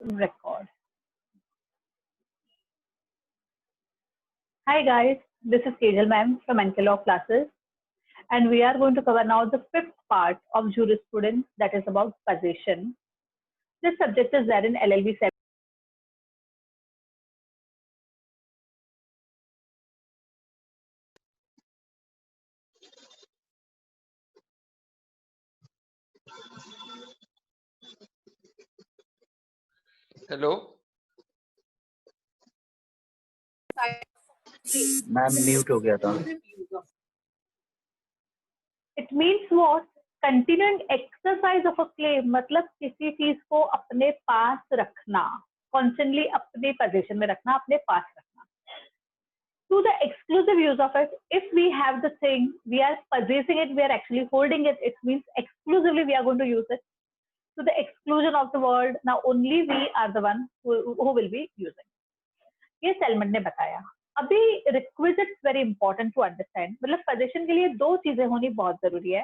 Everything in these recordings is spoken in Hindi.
Record. Hi guys, this is Kejal ma'am from NK Law Classes, and we are going to cover now the fifth part of jurisprudence, that is about possession. This subject is there in LLB 7. Hello ma'am mute हो गया था. It means what? Continuing exercise of a claim, मतलब किसी चीज को अपने पास रखना, constantly अपने possession में रखना, अपने पास रखना. To the exclusive use of it, if we have the thing, we are possessing it, we are actually holding it, it means exclusively we are going to use it. To the exclusion of the world, now only we are the one who will be using. ये सेलमेंट ने बताया. अभी requisite very important to understand, मतलब पोजीशन के लिए दो चीजें होनी बहुत जरूरी है.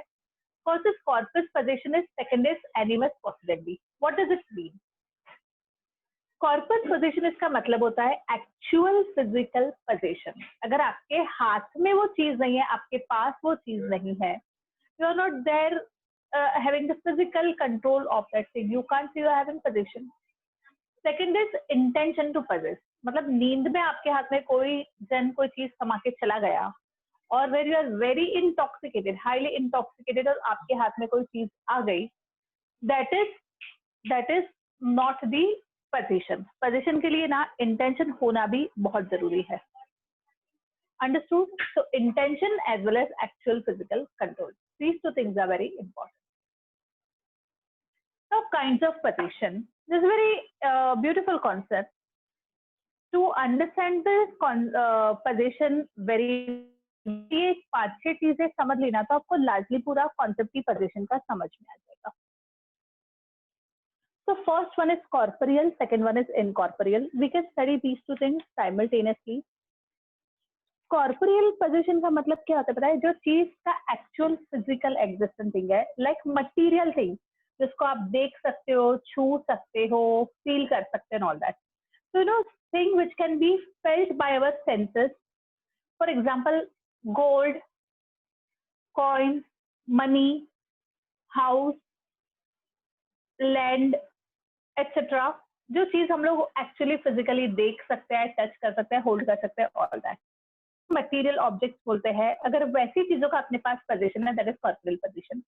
First is corpus position, is second is animus possibility. What does it mean? Corpus position, इसका मतलब होता है एक्चुअल फिजिकल पोजीशन. अगर आपके हाथ में वो चीज नहीं है, आपके पास वो चीज नहीं है, you are not there having the physical control of that thing, you can't see you are having possession. Second is intention to possess, मतलब नींद में आपके हाथ में कोई चीज थमा के चला गया, और where you are very intoxicated, highly intoxicated, और आपके हाथ में कोई चीज आ गई, that is not the position. Position के लिए ना इंटेंशन होना भी बहुत जरूरी है. Understood? So intention as well as actual physical control, these two things are very important. Now, kinds of possession. This is a very beautiful concept. To understand this possession very, ये 5-6 चीजें समझ लेना तो आपको लार्जली पूरा कॉन्सेप्ट ही पोजीशन का समझ में आ जाएगा. So first one is corporeal, second one is incorporeal. We can study these two things simultaneously. Corporeal position का मतलब क्या होता है पता है? जो चीज का एक्चुअल फिजिकल एग्जिस्टेंट थिंग है, लाइक मटीरियल थिंग, जिसको आप देख सकते हो, छू सकते हो, फील कर सकते हो, all that. So you know, thing which can be felt by our senses. For example, gold, coins, money, house, land, etc. जो चीज हम लोग एक्चुअली फिजिकली देख सकते हैं, टच कर सकते हैं, होल्ड कर सकते हैं, ऑल दैट मटेरियल ऑब्जेक्ट्स बोलते हैं. अगर वैसी चीजों का अपने पास पोजीशन है, that is corporeal position.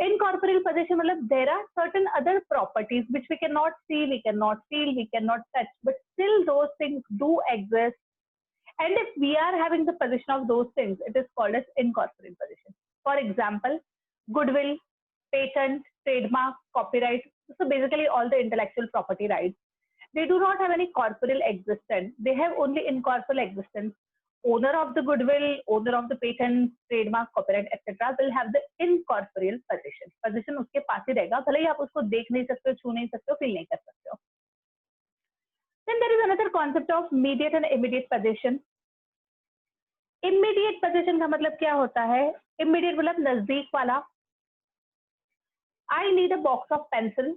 Incorporeal possession, मतलब there are certain other properties which we cannot see, we cannot feel, we cannot touch, but still those things do exist. And if we are having the possession of those things, it is called as incorporeal possession. For example, goodwill, patent, trademark, copyright. So basically all the intellectual property rights, they do not have any corporeal existence. They have only incorporeal existence. Owner of the goodwill, owner of the patent, trademark, copyright, etc. will have the incorporeal possession. Possession उसके पास ही रहेगा, भले ही आप उसको देख नहीं सकते हो, छू नहीं सकते हो, फील नहीं कर सकते हो. Then there is another concept of immediate and immediate possession. Immediate possession का मतलब क्या होता है? Immediate मतलब नजदीक वाला. I need a box of pencil.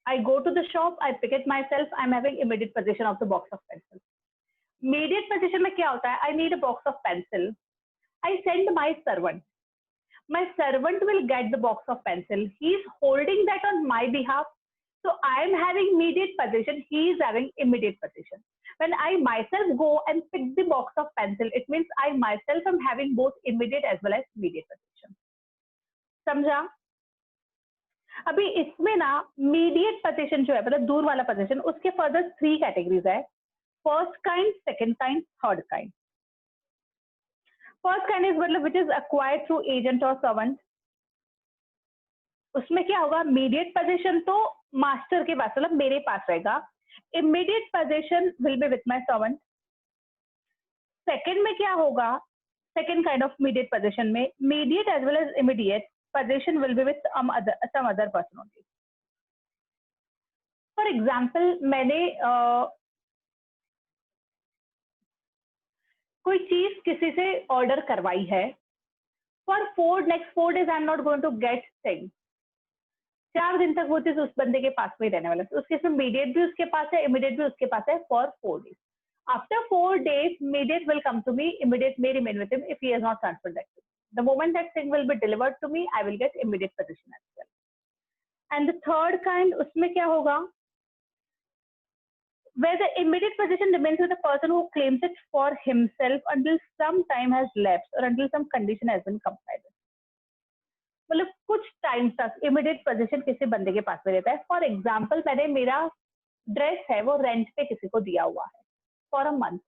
I go to the shop, I pick it myself, I'm having immediate possession of the box of pencil. Immediate possession में क्या होता है? I need a box of pencil. I send my servant. My servant will get the box of pencil. He is holding that on my behalf. So I am having immediate possession. He is having immediate possession. When I myself go and pick the box of pencil, it means I myself am having both immediate as well as immediate possession. समझा? अभी इसमें ना immediate possession जो है, मतलब दूर वाला possession, उसके further 3 categories है. First kind, second kind, third kind. First kind is मतलब which is acquired through agent or servant. उसमें क्या होगा? Immediate possession तो मास्टर के पास, मतलब मेरे पास रहेगा. Immediate possession will be with my servant. Second में क्या होगा? Second kind of immediate possession में immediate as well as immediate possession will be with some other person only. For example, मैंने कोई चीज किसी से ऑर्डर करवाई है. For next 4 days I am not going to get thing. 4 दिन तक वो चीज उस बंदे के पास में ही रहने वाला है। उस केस में मीडिएट भी उसके पास है, इमीडिएट भी उसके पास है for 4 days. After 4 days, immediate will come to me, immediate may remain with him if he has not transferred that thing. The moment that thing will be delivered to me, I will get immediate possession as well. And the third kind, उसमें क्या होगा? Where the immediate possession remains with the person who claims it for himself until some time has lapsed or until some condition has been complied with. मतलब कुछ टाइम तक इमीडिएट पोजीशन किसी बंदे के पास में रहता है। फॉर एग्जाम्पल, मैंने मेरा ड्रेस है वो रेंट पे किसी को दिया हुआ है फॉर अ मंथ,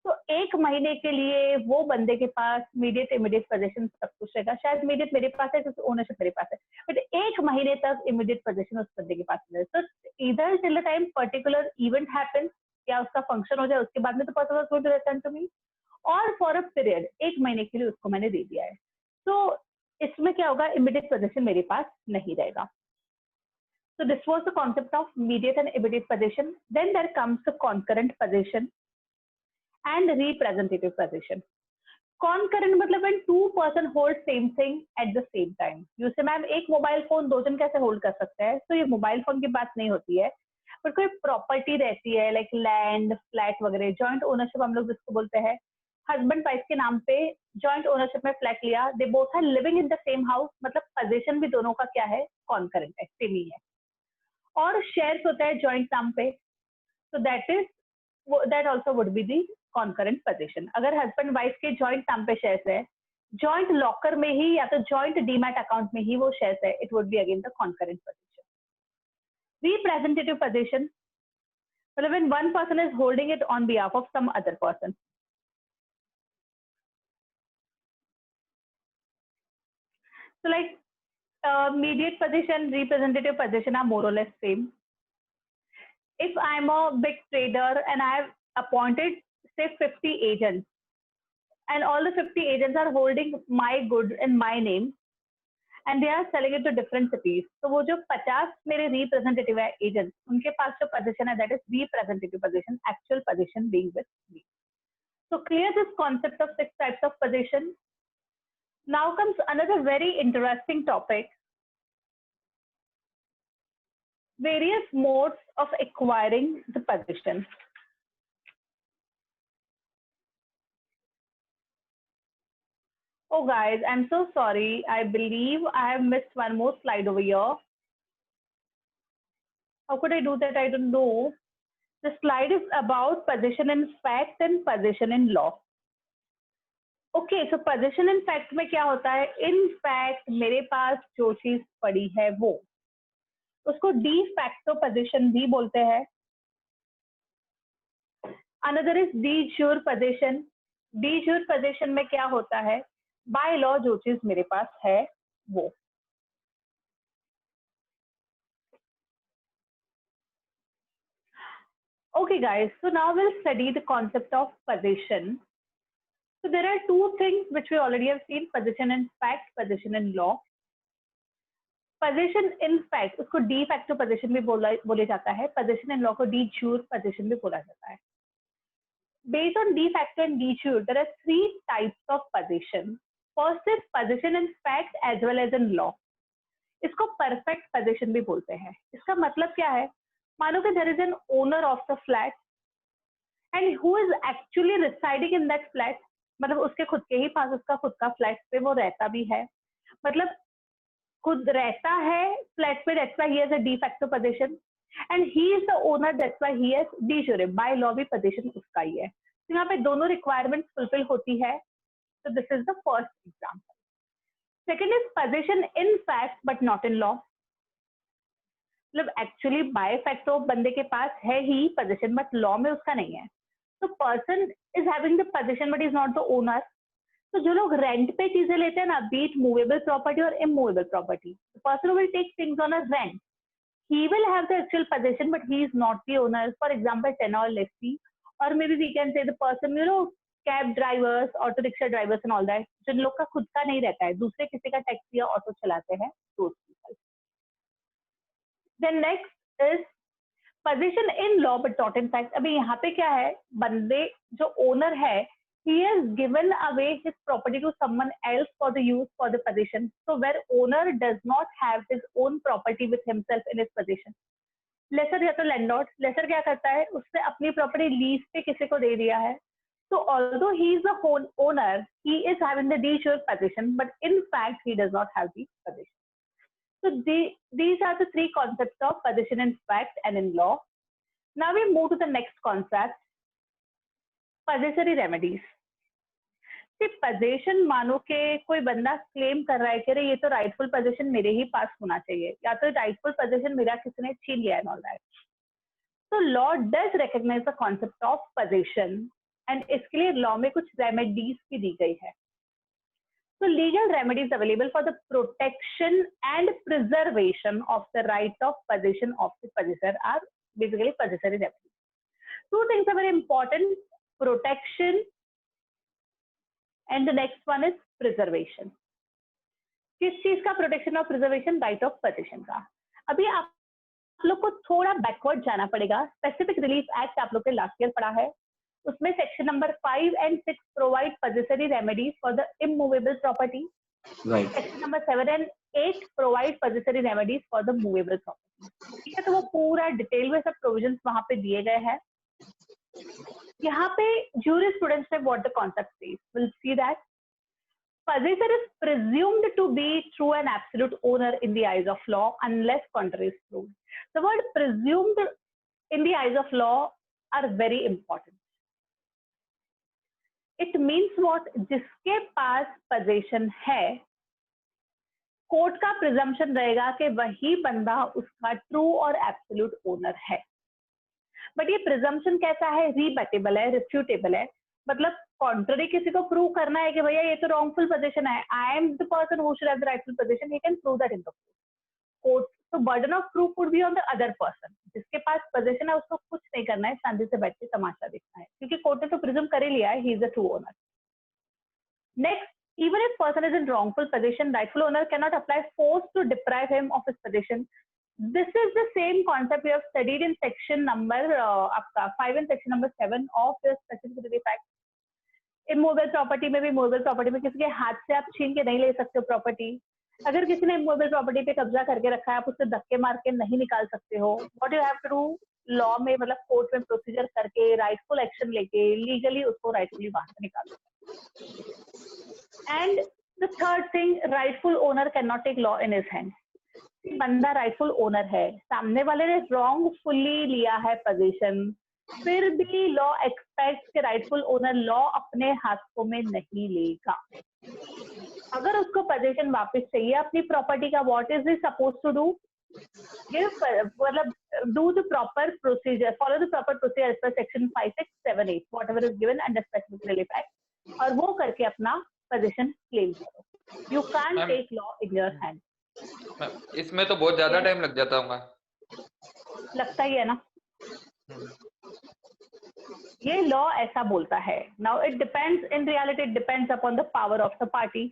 तो 1 महीने के लिए वो बंदे के पास इमीडिएट पोजीशन सब कुछ रहेगा। शायद इमीडिएट मेरे पास है क्योंकि ओनरशिप मेरे पास है, बट 1 महीने तक इमीडिएट पोजीशन उस बंदे के पास है। तो इधर till the time particular event happens या उसका फंक्शन हो जाए, उसके बाद में तो person was going to return to me, और फॉर अ पीरियड 1 महीने के लिए उसको मैंने दे दिया है। तो इसमें क्या होगा, इमीडिएट पोजीशन मेरे पास नहीं रहेगा। So this was the concept of immediate and immediate possession. Then there comes the concurrent possession and representative possession. Concurrent मतलब when two person hold same thing at the same time. जैसे मैम एक मोबाइल फोन 2 जन कैसे होल्ड कर सकते हैं, तो ये मोबाइल फोन की बात नहीं होती है, पर कोई प्रॉपर्टी रहती है लाइक लैंड, फ्लैट वगैरह, जॉइंट ओनरशिप हम लोग जिसको बोलते हैं। हस्बैंड वाइफ के नाम पे जॉइंट ओनरशिप में फ्लैट लिया, they both are living in the same house, मतलब पोजीशन भी दोनों का क्या है, कॉन्करेंट है, सेम ही है। और शेयर्स होता है जॉइंट नाम पे, तो that also would be the concurrent position. अगर हस्बैंड वाइफ के जॉइंट नाम पे शेयर्स है, जॉइंट लॉकर में ही या तो जॉइंट डीमैट अकाउंट में ही वो शेयर्स है, it would be again the concurrent position. Representative position मतलब when one person is holding it on behalf of some other person. So like mediate position, representative position are more or less same. If I'm a big trader and I have appointed say 50 agents and all the 50 agents are holding my goods in my name and they are selling it to different cities, तो वो जो 50 मेरे representative है agents, उनके पास जो position है that is representative position, actual position being with me. So clear this concept of 6 types of position. Now comes another very interesting topic, various modes of acquiring the position. Oh guys, I'm so sorry. I believe I have missed one more slide over here. How could I do that? I don't know. The slide is about position in fact and position in law. Okay, so position in fact में क्या होता है? In fact मेरे पास जो चीज पड़ी है वो, उसको de facto position भी बोलते हैं. Another is de jure position. De jure position में क्या होता है? By law जो चीज मेरे पास है वो. Okay guys, so now we'll study the concept of position. So there are two things which we already have seen, position in fact, position in law. Position in fact उसको de facto position भी बोले जाता है, position in law को de jure position भी बोला जाता है. Based on de facto and de jure, there are 3 types of position. First is position in fact as well as in law. इसको perfect position भी बोलते हैं. इसका मतलब क्या है? मानो कि there is an owner of the flat and who is actually residing in that flat, मतलब उसके खुद के ही पास उसका खुद का फ्लैट पे वो रहता भी है, मतलब खुद रहता है फ्लैट पे, that's why he has a de facto position and he is the owner, that's why he has de jure, by law भी position उसका ही है. तो यहाँ पे दोनों requirements fulfill होती है. So this is the first example. Second is position in fact but not in law. मतलब एक्चुअली बाय फैक्टो बंदे के पास है ही पोजीशन बट लॉ में उसका नहीं है. तो person is having the position but is not the owner. तो जो लोग रेंट पे चीजें लेते हैं ना, बी इट मूवेबल प्रॉपर्टी और immovable property, the person will take things on a rent, he will have the actual position but he is not the owner. For example tenant lessee, और may be we can say the person, you know, cab drivers, auto rickshaw drivers and all that, जिन लोग का खुद का नहीं रहता है, दूसरे किसी का टैक्सी या ऑटो चलाते हैं, those people. Then next is position in law but not in fact. अभी यहाँ पे क्या है, बंदे जो ओनर है, he has given away his property to someone else for the use for the possession. So where owner does not have his own property with himself in his possession. Lessor या तो लैंडलॉर्ड, लेसर क्या करता है, उसने अपनी प्रॉपर्टी लीज पे किसी को दे दिया है. So although he is the owner, he is having the de jure possession, but in fact he does not have the possession. So these are the three concepts of possession in fact and in law. Now we move to the next concept, possessory remedies. See, possession मानो के कोई बंदा क्लेम कर रहा है कि अरे ये तो राइटफुल पोजीशन मेरे ही पास होना चाहिए, या तो राइटफुल पोजीशन मेरा किसी ने छीन लिया एंड ऑल दैट. तो law does recognize the concept of position and इसके लिए लॉ में कुछ रेमेडीज भी दी गई है. So legal remedies available for the protection and preservation of the right of possession of the possessor are basically possessory remedies. Two things are very important: protection and the next one is preservation. किस चीज का प्रोटेक्शन और प्रिजर्वेशन? राइट ऑफ पोजीशन का. अभी आप लोग को थोड़ा बैकवर्ड जाना पड़ेगा. स्पेसिफिक रिलीफ एक्ट आप लोग ने लास्ट ईयर पढ़ा है, उसमें section number 5 and 6 provide possessory remedies for the immovable property. Right. Section number 7 and 8 provide possessory remedies for the movable property. ठीक है, तो वो पूरा डिटेल में सब प्रोविजंस वहां पे दिए गए हैं. यहाँ पे jurisprudence में what the concept says, we'll see that possessor is presumed to be true and absolute owner in the eyes of law unless contrary is proved. The word presumed in the eyes of law are very important. It means what? जिसके पास possession है, कोर्ट का प्रिजम्पशन रहेगा कि वही बंदा उसका ट्रू और एब्सोल्यूट ओनर है. बट ये प्रिजम्पशन कैसा है? रीबटेबल है, रिफ्यूटेबल है. मतलब कॉन्ट्ररी किसी को प्रूव करना है कि भैया ये तो रॉन्गफुल पोजीशन है, I am the person who should have the rightful position, he can prove that in the court. तो burden of proof would be on the other person. जिसके पास पोजीशन है उसको कुछ नहीं करना है, शांति से बैठ के तमाशा देखना है, क्योंकि कोर्ट ने तो प्रिज्यूम कर ही लिया है he is the true owner. Next, even if person is in wrongful possession, rightful owner cannot apply force to deprive him of his possession. This is the same concept we have studied in section number आपका 5 and section number 7 of the specific relief act. Immovable property में भी, movable property में किसी के हाथ से आप छीन के नहीं ले सकते हो प्रॉपर्टी. अगर किसी ने immovable property पे कब्जा करके रखा है, आप उससे धक्के मार के नहीं निकाल सकते हो. What you have to do, law में मतलब कोर्ट में प्रोसीजर करके राइटफुल एक्शन लेके लीगली उसको राइटफुली वहां से निकालो. And the third thing, rightful owner can not take law in his hand. बंदा राइटफुल ओनर है, सामने वाले ने रॉन्गफुली लिया है पोजीशन, फिर भी लॉ एक्सपेक्ट कि राइटफुल ओनर लॉ अपने हाथों में नहीं लेगा. अगर उसको पोजीशन वापस चाहिए अपनी प्रॉपर्टी का, what is he suppose to do? मतलब do the proper procedure, follow the proper procedure as per section 5, 6, 7, 8, whatever is given under specific relief act, और वो करके अपना पोजीशन क्लेम करो. You can't take law in your hand. इसमें तो बहुत ज्यादा टाइम लग जाता होगा. लगता ही है ना. ये लॉ ऐसा बोलता है. Now it depends, in reality it depends upon the power of the party.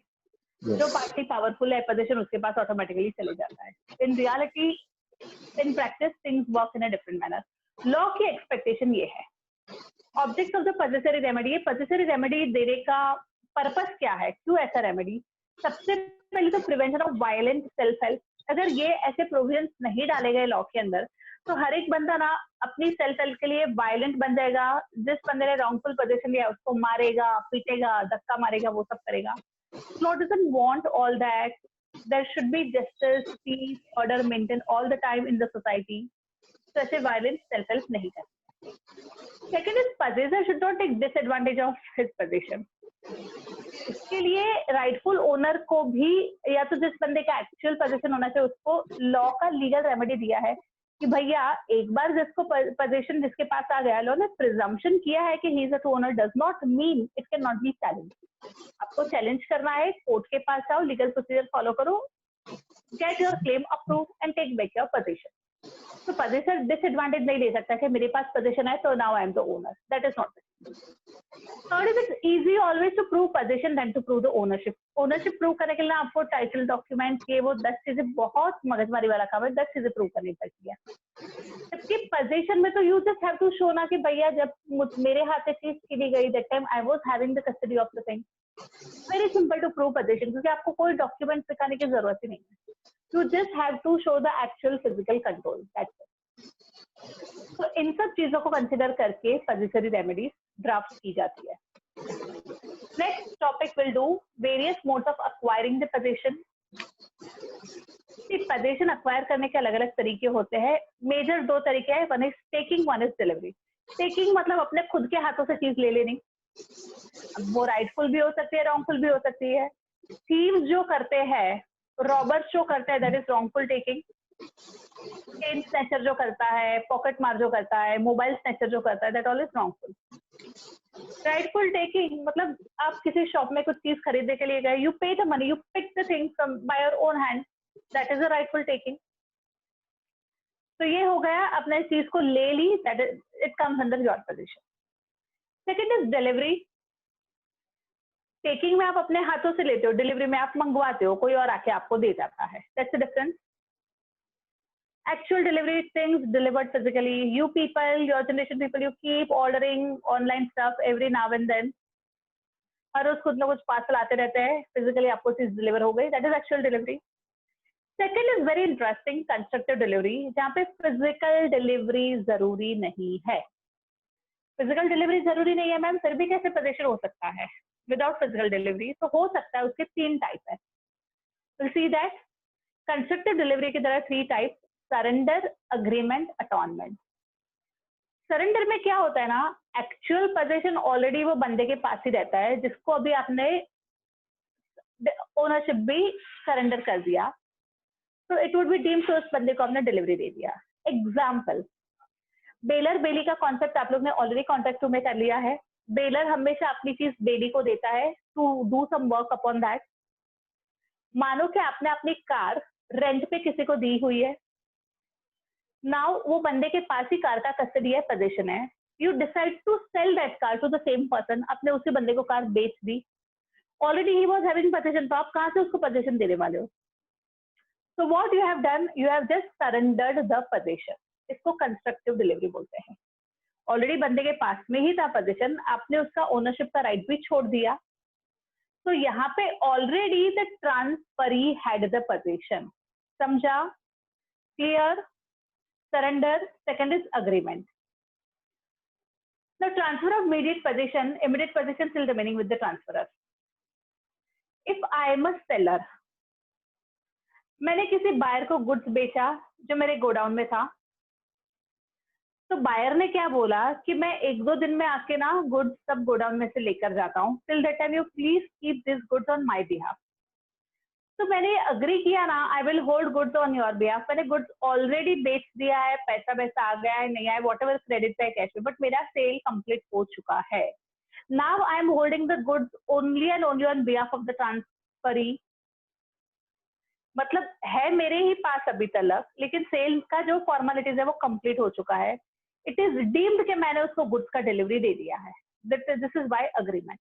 जो पार्टी पावरफुल है पोजीशन उसके पास ऑटोमेटिकली चले जाता है. In reality, in practice things work in a different manner. Law की एक्सपेक्टेशन ये है. ऑब्जेक्ट ऑफ द पोजेसरी रेमेडी, ये पोजेसरी रेमेडी देने का पर्पस क्या है, क्यों ऐसा रेमेडी? सबसे पहले तो prevention of violent self help. अगर ये ऐसे प्रोविजंस नहीं डाले गए लॉ के अंदर, तो हर एक बंदा ना अपनी सेल्फ हेल्प के लिए वायलेंट बन जाएगा. जिस बंदे ने रॉन्गफुल पोजीशन लिया उसको मारेगा, पीटेगा, धक्का मारेगा, वो सब करेगा. Law doesn't want all that. There should be justice, peace, order maintained all the time in the society. So ऐसे violence self-help नहीं करते. Second is possessor should not take disadvantage of his possession. इसके लिए rightful owner को भी, या तो जिस बंदे का actual possession होना चाहिए उसको law का legal remedy दिया है कि भैया एक बार जिसको possession जिसके पास आ गया, लॉ ने presumption किया है कि he is a true owner does not mean it cannot be challenged. आपको चैलेंज करना है, कोर्ट के पास जाओ, लीगल प्रोसीजर फॉलो करो, get your claim approve and take back your position. तो पोजीशन डिसएडवांटेज नहीं ले सकता कि मेरे पास पोजीशन है तो now I am the owner. That is not. Third is it's easy always to prove position then to prove the ownership. Ownership prove करने के लिए आपको टाइटल डॉक्यूमेंट ये वो 10 चीजें, बहुत मगजमारी वाला काम है, 10 चीजें प्रूव करनी पड़ती है। जबकि पोजीशन में तो you just have to show ना कि भैया जब मेरे हाथ से चीज छीनी गई that time I was having the custody of the thing. Very simple to prove position, क्योंकि आपको कोई डॉक्यूमेंट दिखाने की जरूरत ही नहीं है। You just have to show the actual physical control, that's it. तो इन सब चीजों को कंसिडर करके पोजेसरी रेमेडीज ड्राफ्ट की जाती है। Next topic will do various modes of acquiring the position. Position acquire करने के अलग अलग तरीके होते हैं। मेजर दो तरीके हैं, one is taking, one is delivery. Taking मतलब अपने खुद के हाथों से चीज ले लेनी, वो राइटफुल भी हो सकती है, रॉन्गफुल भी हो सकती है। थीव्स जो करते हैं, रॉबर्स जो करते हैं, that is wrongful taking. Chain snatcher जो करता है, पॉकेट मार जो करता है, मोबाइल स्नैचर जो करता है, that all is wrongful. Rightful taking मतलब आप किसी शॉप में कुछ चीज खरीदने के लिए गए, you pay the money, you pick the thing from by your own hand, that is a rightful taking. तो ये हो गया, अपने चीज को ले ली, that is it comes under your position. Second is delivery. Taking में आप अपने हाथों से लेते हो, डिलीवरी में आप मंगवाते हो, कोई और आके आपको दे जाता है, that's the difference. Actual delivery things delivered physically. You people, your generation people, you keep ordering online stuff every now and then. हर रोज कुछ ना कुछ पार्सल आते रहते हैं, फिजिकली आपको चीज डिलीवर हो गई, that is actual delivery. Second is very interesting, constructive delivery, जहाँ पे फिजिकल डिलीवरी जरूरी नहीं है। फिजिकल डिलीवरी जरूरी नहीं है मैम, फिर भी कैसे पोजीशन हो सकता है विदाउट फिजिकल डिलीवरी? तो हो सकता है, उसके 3 टाइप है। Will see that constructive delivery की तरह 3 टाइप: सरेंडर, अग्रीमेंट, अटॉनमेंट। सरेंडर में क्या होता है ना, एक्चुअल पोजीशन ऑलरेडी वो बंदे के पास ही रहता है, जिसको अभी आपने ओनरशिप भी सरेंडर कर दिया, तो इट वुड बी डीम्ड उस बंदे को आपने डिलीवरी दे दिया। एग्जाम्पल, बेलर बेली का कॉन्सेप्ट आप लोग ने ऑलरेडी कॉन्टेक्ट में कर लिया है। बेलर हमेशा अपनी चीज बेली को देता है to do some work upon that. मानो कि आपने अपनी कार रेंट पे किसी को दी हुई है, नाउ वो बंदे के पास ही कार का कस्टडी है, पोजीशन है। You decide to sell that car to the same person, आपने उसी बंदे को कार बेच दी, already he was having position, तो आप कहां से उसको पोजीशन देने वाले हो? So what you have done, you have just surrendered the position. इसको कंस्ट्रक्टिव डिलीवरी बोलते हैं। ऑलरेडी बंदे के पास में ही था पोजीशन, आपने उसका ओनरशिप का राइट भी छोड़ दिया, तो यहाँ पे already the transferee had the position. समझा? Clear? Surrender. Second is agreement. The transfer of immediate possession still remaining with the transferor. If I am a seller, मैंने किसी बायर को गुड्स बेचा जो मेरे गोडाउन में था, तो बायर ने क्या बोला कि मैं 1-2 दिन में आके ना गुड्स सब गोडाउन में से लेकर जाता हूँ, till that time you please keep this goods on my behalf. तो मैंने अग्री किया ना, I will hold goods on your behalf. मैंने गुड्स ऑलरेडी बेच दिया है, पैसा वैसा आ गया है, नहीं आया, वॉट एवर क्रेडिट पे कैश पे, बट मेरा सेल कंप्लीट हो चुका है। Now I am holding the goods only and only on behalf of the transferee. मतलब है मेरे ही पास अभी तक, लेकिन सेल का जो फॉर्मेलिटीज है वो कंप्लीट हो चुका है। इट इज डीम्ड कि मैंने उसको गुड्स का डिलीवरी दे दिया है, this is by agreement.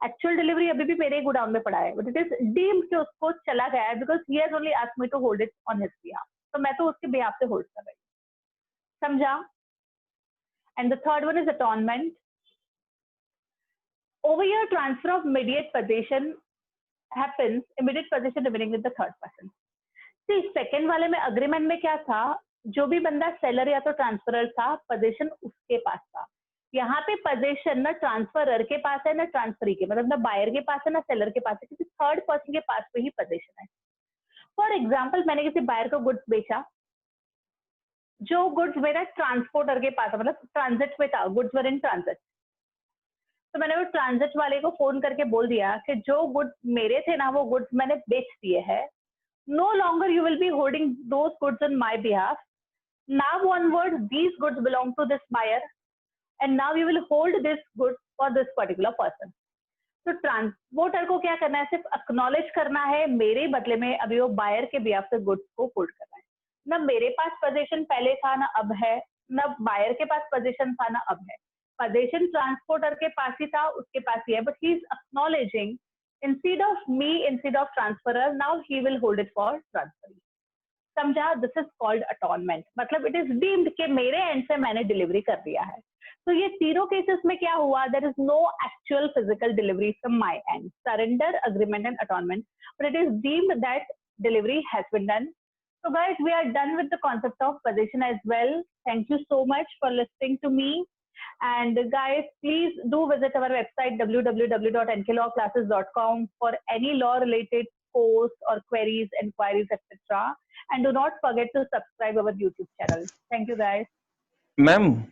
Actual delivery अभी भी मेरे गोडाउन में पड़ा है, बट इट इज डीम्ड कि उसको चला गया है, because he has only asked me to hold it on his behalf, तो मैं तो उसके बिहाफ से होल्ड कर रही हूँ। समझा? And the third one is attornment. Over here transfer of immediate position happens, immediate possession remaining with the third person. See, second वाले में अग्रीमेंट में क्या था, जो भी बंदा सेलर या तो ट्रांसफरर था, पोजीशन उसके पास था। यहाँ पे पोजीशन ना ट्रांसफरर के पास है ना ट्रांसफरी के, मतलब ना बायर के पास है ना सेलर के पास है, किसी थर्ड पर्सन के पास पे ही पोजीशन है। फॉर एग्जाम्पल, मैंने किसी बायर को गुड्स बेचा, जो गुड्स मेरा ट्रांसपोर्टर के पास, मतलब ट्रांजिट में था, गुड्स वर इन ट्रांजिट। तो मैंने वो ट्रांजिट वाले को फोन करके बोल दिया कि जो गुड्स मेरे थे ना, वो गुड्स मैंने बेच दिए हैं, no longer you will be holding those goods on my behalf, now onward these goods belong to this buyer and now you will hold this goods for this particular person. तो ट्रांसपोर्टर को क्या करना है, सिर्फ एक्नॉलेज करना है, मेरे बदले में अभी वो बायर के बिहाफ से गुड्स को होल्ड करना है। ना मेरे पास पोजीशन पहले था ना अब है, ना बायर के पास पोजीशन था ना अब है, possession transporter के पास ही था, उसके पास ही है, but he is acknowledging instead of me, instead of transferer, now he will hold it for transferee. समझा? This is called atonement. मतलब it is deemed कि मेरे end से मैंने delivery कर दिया है. तो ये तीनों केसेस में क्या हुआ? There is no actual physical delivery from my end. Surrender, agreement and atonement. But it is deemed that delivery has been done. So guys, we are done with the concept of possession as well. Thank you so much for listening to me. And guys, please do visit our website www.nklawclasses.com for any law related posts or queries, inquiries, etc. And do not forget to subscribe our YouTube channel. Thank you guys. Ma'am